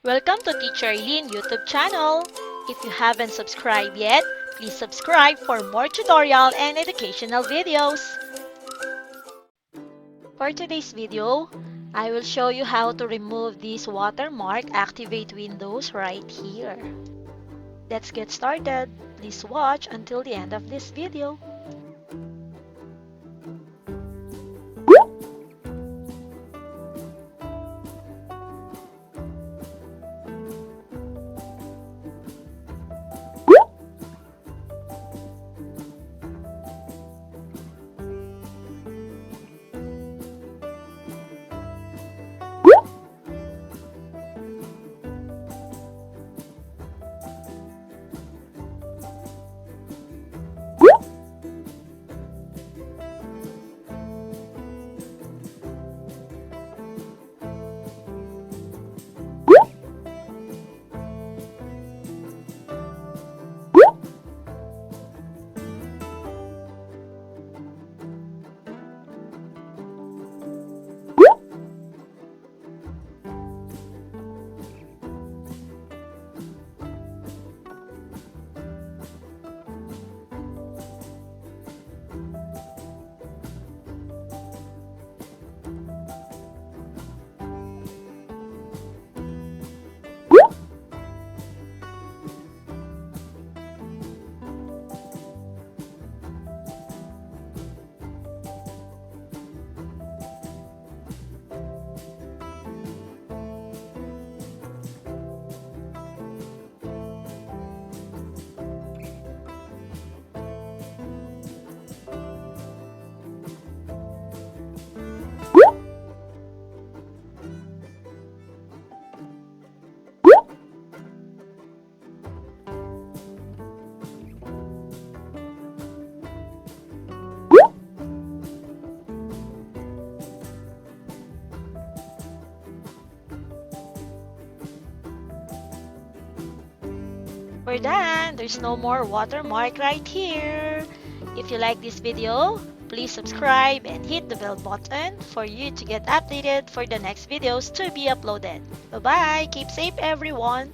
Welcome to Teacher Arlene YouTube channel. If you haven't subscribed yet, please subscribe for more tutorial and educational videos. For today's video, I will show you how to remove this watermark activate windows right here. Let's get started. Please watch until the end of this video. We're done. There's no more watermark right here. If you like this video, please subscribe and hit the bell button for you to get updated for the next videos to be uploaded. Bye-bye. Keep safe, everyone.